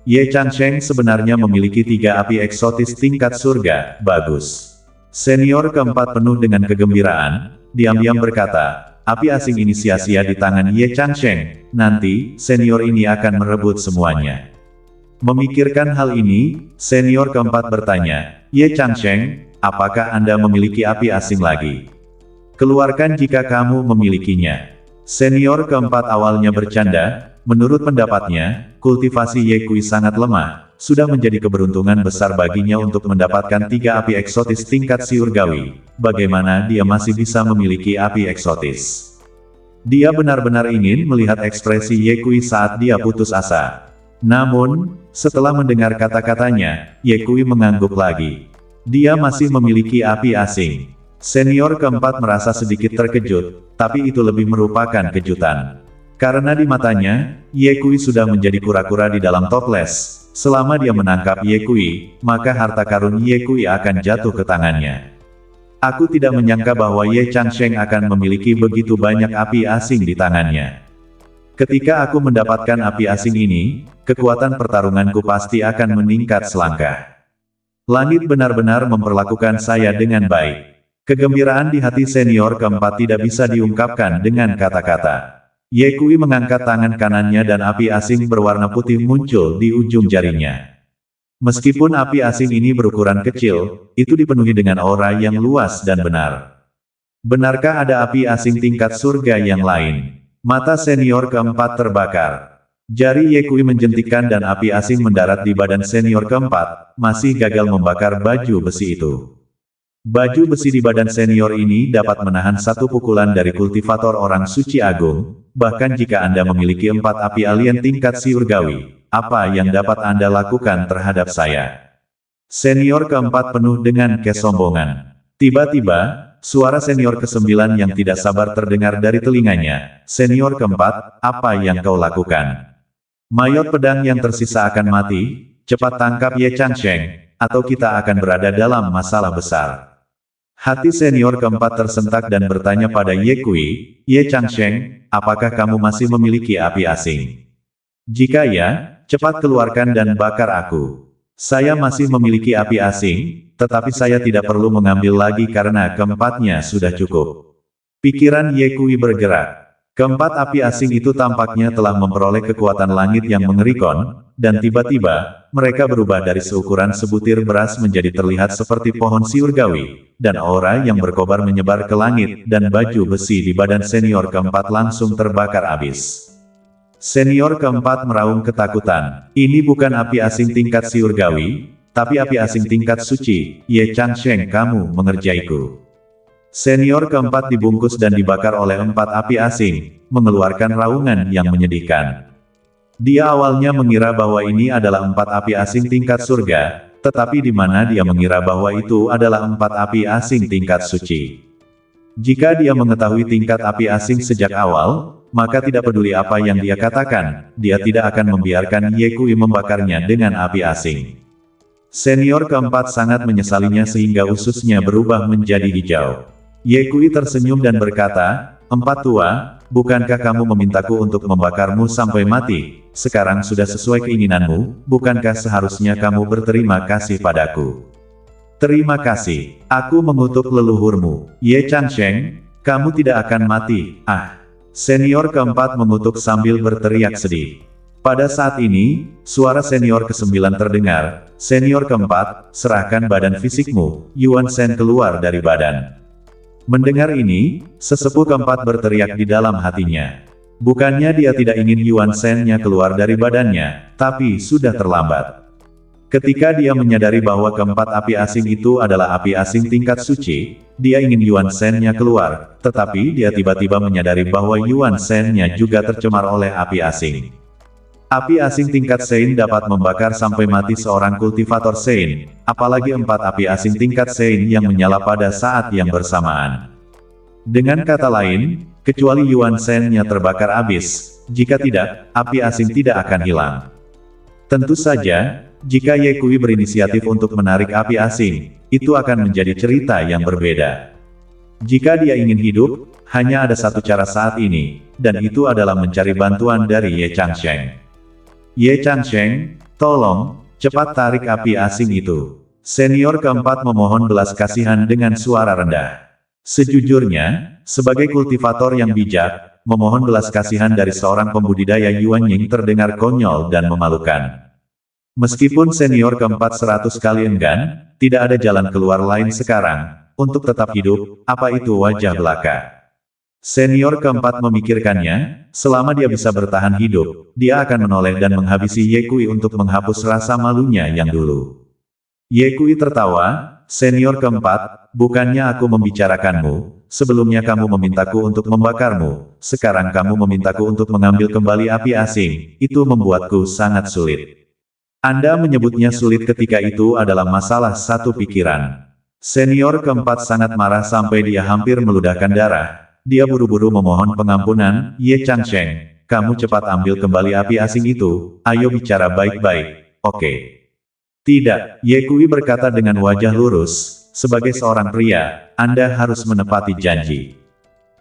Ye Changsheng sebenarnya memiliki 3 api eksotis tingkat surga, bagus. Senior keempat penuh dengan kegembiraan, diam-diam berkata, api asing ini sia-sia di tangan Ye Changsheng, nanti, senior ini akan merebut semuanya. Memikirkan hal ini, senior keempat bertanya, Ye Changsheng, apakah Anda memiliki api asing lagi? Keluarkan jika kamu memilikinya. Senior keempat awalnya bercanda, menurut pendapatnya, kultivasi Ye Kui sangat lemah, sudah menjadi keberuntungan besar baginya untuk mendapatkan 3 api eksotis tingkat surgawi. Bagaimana dia masih bisa memiliki api eksotis? Dia benar-benar ingin melihat ekspresi Ye Kui saat dia putus asa. Namun, setelah mendengar kata-katanya, Ye Kui mengangguk lagi. Dia masih memiliki api asing. Senior keempat merasa sedikit terkejut, tapi itu lebih merupakan kejutan. Karena di matanya, Ye Kui sudah menjadi kura-kura di dalam toples. Selama dia menangkap Ye Kui, maka harta karun Ye Kui akan jatuh ke tangannya. Aku tidak menyangka bahwa Ye Changsheng akan memiliki begitu banyak api asing di tangannya. Ketika aku mendapatkan api asing ini, kekuatan pertarunganku pasti akan meningkat selangkah. Langit benar-benar memperlakukan saya dengan baik. Kegembiraan di hati senior keempat tidak bisa diungkapkan dengan kata-kata. Ye Kui mengangkat tangan kanannya dan api asing berwarna putih muncul di ujung jarinya. Meskipun api asing ini berukuran kecil, itu dipenuhi dengan aura yang luas dan benar. Benarkah ada api asing tingkat surga yang lain? Mata senior keempat terbakar. Jari Ye Kui menjentikkan dan api asing mendarat di badan senior keempat, masih gagal membakar baju besi itu. Baju besi di badan senior ini dapat menahan satu pukulan dari kultivator orang suci agung, bahkan jika Anda memiliki 4 api alien tingkat surgawi, apa yang dapat Anda lakukan terhadap saya? Senior keempat penuh dengan kesombongan. Tiba-tiba, suara senior ke-9 yang tidak sabar terdengar dari telinganya. Senior keempat, apa yang kau lakukan? Mayot pedang yang tersisa akan mati, cepat tangkap Ye Changsheng, atau kita akan berada dalam masalah besar. Hati senior keempat tersentak dan bertanya pada Ye Kui, Ye Changsheng, apakah kamu masih memiliki api asing? Jika ya, cepat keluarkan dan bakar aku. Saya masih memiliki api asing, tetapi saya tidak perlu mengambil lagi karena keempatnya sudah cukup. Pikiran Ye Kui bergerak. Keempat api asing itu tampaknya telah memperoleh kekuatan langit yang mengerikan, dan tiba-tiba, mereka berubah dari seukuran sebutir beras menjadi terlihat seperti pohon surgawi, dan aura yang berkobar menyebar ke langit, dan baju besi di badan senior keempat langsung terbakar habis. Senior keempat meraung ketakutan. Ini bukan api asing tingkat surgawi, tapi api asing tingkat suci. Ye Changsheng, kamu mengerjaiku. Senior keempat dibungkus dan dibakar oleh 4 api asing, mengeluarkan raungan yang menyedihkan. Dia awalnya mengira bahwa ini adalah 4 api asing tingkat surga, tetapi di mana dia mengira bahwa itu adalah 4 api asing tingkat suci. Jika dia mengetahui tingkat api asing sejak awal, maka tidak peduli apa yang dia katakan, dia tidak akan membiarkan Ye Kui membakarnya dengan api asing. Senior keempat sangat menyesalinya sehingga ususnya berubah menjadi hijau. Ye Kui tersenyum dan berkata, "Empat tua, bukankah kamu memintaku untuk membakarmu sampai mati? Sekarang sudah sesuai keinginanmu, bukankah seharusnya kamu berterima kasih padaku?" "Terima kasih, aku mengutuk leluhurmu, Ye Changsheng, kamu tidak akan mati." Senior keempat mengutuk sambil berteriak sedih. Pada saat ini, suara senior ke-9 terdengar. Senior keempat, serahkan badan fisikmu. Yuan Shen keluar dari badan. Mendengar ini, sesepuh keempat berteriak di dalam hatinya. Bukannya dia tidak ingin Yuan Shen-nya keluar dari badannya, tapi sudah terlambat. Ketika dia menyadari bahwa keempat api asing itu adalah api asing tingkat suci, dia ingin Yuan Shen-nya keluar, tetapi dia tiba-tiba menyadari bahwa Yuan Shen-nya juga tercemar oleh api asing. Api asing tingkat Sein dapat membakar sampai mati seorang kultivator Sein, apalagi 4 api asing tingkat Sein yang menyala pada saat yang bersamaan. Dengan kata lain, kecuali Yuan Shen-nya terbakar habis, jika tidak, api asing tidak akan hilang. Tentu saja, jika Ye Kui berinisiatif untuk menarik api asing, itu akan menjadi cerita yang berbeda. Jika dia ingin hidup, hanya ada satu cara saat ini, dan itu adalah mencari bantuan dari Ye Changsheng. Ye Changsheng, tolong, cepat tarik api asing itu. Senior keempat memohon belas kasihan dengan suara rendah. Sejujurnya, sebagai kultivator yang bijak, memohon belas kasihan dari seorang pembudidaya Yuan Ying terdengar konyol dan memalukan. Meskipun senior keempat 100 kali enggan, tidak ada jalan keluar lain sekarang, untuk tetap hidup, apa itu wajah belaka. Senior keempat memikirkannya, selama dia bisa bertahan hidup, dia akan menoleh dan menghabisi Ye Kui untuk menghapus rasa malunya yang dulu. Ye Kui tertawa, senior keempat, bukannya aku membicarakanmu, sebelumnya kamu memintaku untuk membakarmu, sekarang kamu memintaku untuk mengambil kembali api asing, itu membuatku sangat sulit. Anda menyebutnya sulit ketika itu adalah masalah satu pikiran. Senior keempat sangat marah sampai dia hampir meludahkan darah. Dia buru-buru memohon pengampunan, Ye Changsheng, kamu cepat ambil kembali api asing itu, ayo bicara baik-baik, oke. Tidak, Ye Kui berkata dengan wajah lurus, sebagai seorang pria, Anda harus menepati janji.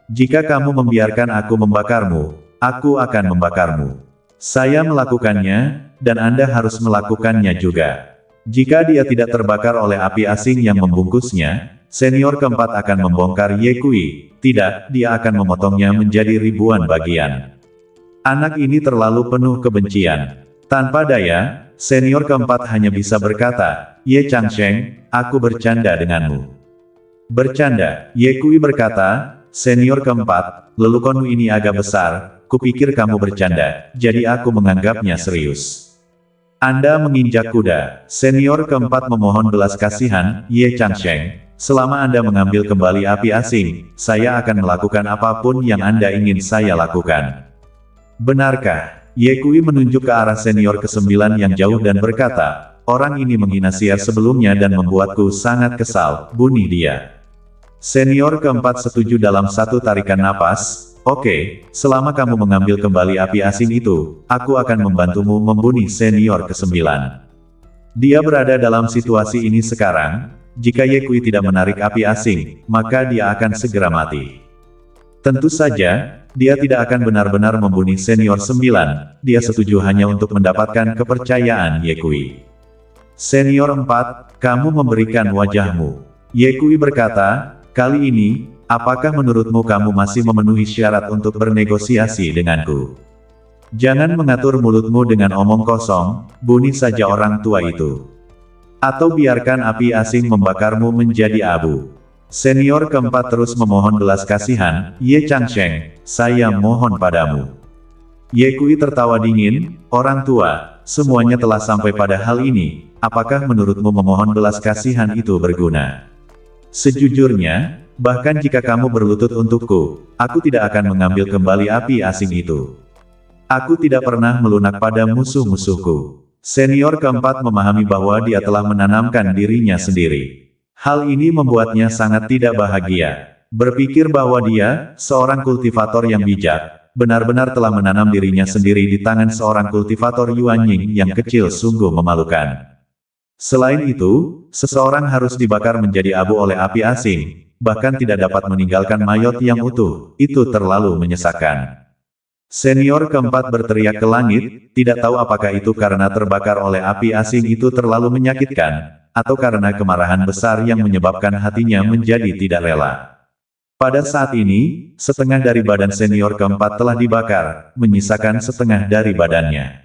Jika kamu membiarkan aku membakarmu, aku akan membakarmu. Saya melakukannya, dan Anda harus melakukannya juga. Jika dia tidak terbakar oleh api asing yang membungkusnya, senior keempat akan membongkar Ye Kui. Tidak, dia akan memotongnya menjadi ribuan bagian. Anak ini terlalu penuh kebencian. Tanpa daya, senior keempat hanya bisa berkata, Ye Changsheng, aku bercanda denganmu. Bercanda, Ye Kui berkata, senior keempat, lelukonmu ini agak besar, kupikir kamu bercanda, jadi aku menganggapnya serius. Anda menginjak kuda. Senior keempat memohon belas kasihan, Ye Changsheng, selama Anda mengambil kembali api asing, saya akan melakukan apapun yang Anda ingin saya lakukan. Benarkah? Ye Kui menunjuk ke arah senior ke-9 yang jauh dan berkata, orang ini menghina siar sebelumnya dan membuatku sangat kesal, bunuh dia. Senior keempat setuju dalam satu tarikan napas, oke, selama kamu mengambil kembali api asing itu, aku akan membantumu membunuh senior ke-9. Dia berada dalam situasi ini sekarang, jika Ye Kui tidak menarik api asing, maka dia akan segera mati. Tentu saja, dia tidak akan benar-benar membunuh senior 9, dia setuju hanya untuk mendapatkan kepercayaan Ye Kui. Senior 4, kamu memberikan wajahmu. Ye Kui berkata, kali ini, apakah menurutmu kamu masih memenuhi syarat untuk bernegosiasi denganku? Jangan mengatur mulutmu dengan omong kosong, bunuh saja orang tua itu. Atau biarkan api asing membakarmu menjadi abu. Senior keempat terus memohon belas kasihan, Ye Changsheng, saya mohon padamu. Ye Kui tertawa dingin, orang tua, semuanya telah sampai pada hal ini, apakah menurutmu memohon belas kasihan itu berguna? Sejujurnya, bahkan jika kamu berlutut untukku, aku tidak akan mengambil kembali api asing itu. Aku tidak pernah melunak pada musuh-musuhku. Senior keempat memahami bahwa dia telah menanamkan dirinya sendiri. Hal ini membuatnya sangat tidak bahagia. Berpikir bahwa dia, seorang kultivator yang bijak, benar-benar telah menanam dirinya sendiri di tangan seorang kultivator Yuan Ying yang kecil sungguh memalukan. Selain itu, seseorang harus dibakar menjadi abu oleh api asing, bahkan tidak dapat meninggalkan mayat yang utuh, itu terlalu menyesakkan. Senior keempat berteriak ke langit, tidak tahu apakah itu karena terbakar oleh api asing itu terlalu menyakitkan, atau karena kemarahan besar yang menyebabkan hatinya menjadi tidak rela. Pada saat ini, setengah dari badan senior keempat telah dibakar, menyisakan setengah dari badannya.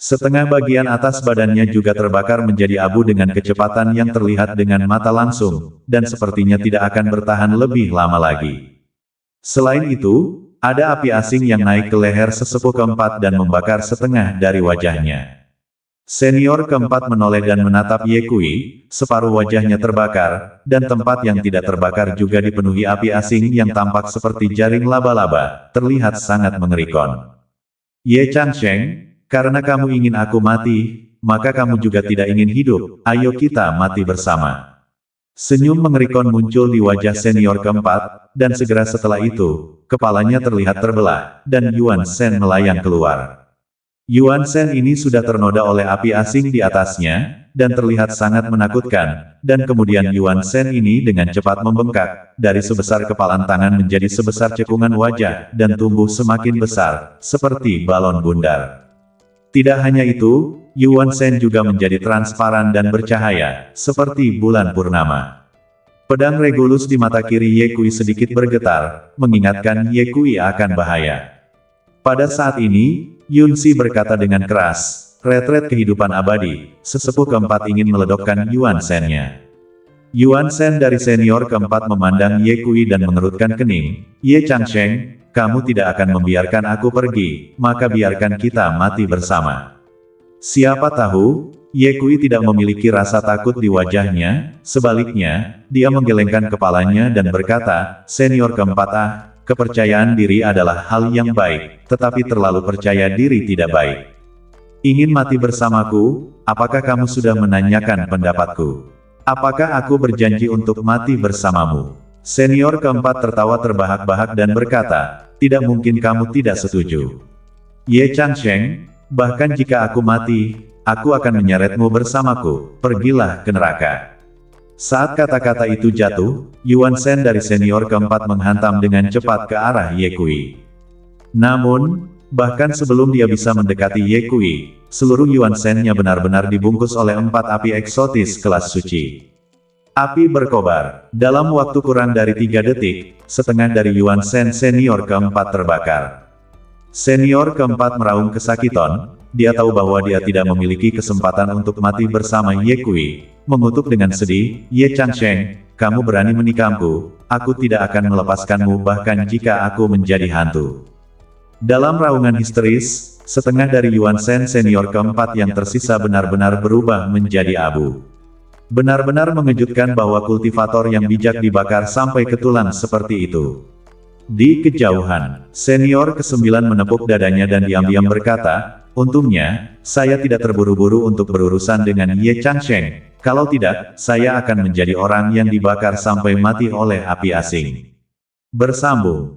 Setengah bagian atas badannya juga terbakar menjadi abu dengan kecepatan yang terlihat dengan mata langsung, dan sepertinya tidak akan bertahan lebih lama lagi. Selain itu, ada api asing yang naik ke leher sesepuh keempat dan membakar setengah dari wajahnya. Senior keempat menoleh dan menatap Ye Kui, separuh wajahnya terbakar, dan tempat yang tidak terbakar juga dipenuhi api asing yang tampak seperti jaring laba-laba, terlihat sangat mengerikan. Ye Changsheng, karena kamu ingin aku mati, maka kamu juga tidak ingin hidup, ayo kita mati bersama. Senyum mengerikan muncul di wajah senior keempat, dan segera setelah itu, kepalanya terlihat terbelah, dan Yuan Shen melayang keluar. Yuan Shen ini sudah ternoda oleh api asing di atasnya, dan terlihat sangat menakutkan, dan kemudian Yuan Shen ini dengan cepat membengkak, dari sebesar kepalan tangan menjadi sebesar cekungan wajah, dan tumbuh semakin besar, seperti balon bundar. Tidak hanya itu, Yuan Shen juga menjadi transparan dan bercahaya, seperti bulan purnama. Pedang Regulus di mata kiri Ye Kui sedikit bergetar, mengingatkan Ye Kui akan bahaya. Pada saat ini, Yun Si berkata dengan keras, retret kehidupan abadi, sesepuh keempat ingin meledokkan Yuan Shen-nya. Yuan Shen dari senior keempat memandang Ye Kui dan mengerutkan kening, Ye Changsheng, kamu tidak akan membiarkan aku pergi, maka biarkan kita mati bersama. Siapa tahu, Ye Kui tidak memiliki rasa takut di wajahnya, sebaliknya, dia menggelengkan kepalanya dan berkata, senior keempat kepercayaan diri adalah hal yang baik, tetapi terlalu percaya diri tidak baik. Ingin mati bersamaku, apakah kamu sudah menanyakan pendapatku? Apakah aku berjanji untuk mati bersamamu? Senior keempat tertawa terbahak-bahak dan berkata, tidak mungkin kamu tidak setuju. Ye Changsheng, bahkan jika aku mati, aku akan menyeretmu bersamaku, pergilah ke neraka. Saat kata-kata itu jatuh, Yuan Shen dari senior keempat menghantam dengan cepat ke arah Ye Kui. Namun, bahkan sebelum dia bisa mendekati Ye Kui, seluruh Yuan Shen-nya benar-benar dibungkus oleh 4 api eksotis kelas suci. Api berkobar. Dalam waktu kurang dari 3 detik, setengah dari Yuan Shen senior keempat terbakar. Senior keempat meraung kesakitan, dia tahu bahwa dia tidak memiliki kesempatan untuk mati bersama Ye Kui. Mengutuk dengan sedih, Ye Changsheng, kamu berani menikahku, aku tidak akan melepaskanmu bahkan jika aku menjadi hantu. Dalam raungan histeris, setengah dari Yuan Shen senior keempat yang tersisa benar-benar berubah menjadi abu. Benar-benar mengejutkan bahwa kultivator yang bijak dibakar sampai ke tulang seperti itu. Di kejauhan, senior ke-9 menepuk dadanya dan diam-diam berkata, untungnya, saya tidak terburu-buru untuk berurusan dengan Ye Changsheng, kalau tidak, saya akan menjadi orang yang dibakar sampai mati oleh api asing. Bersambung.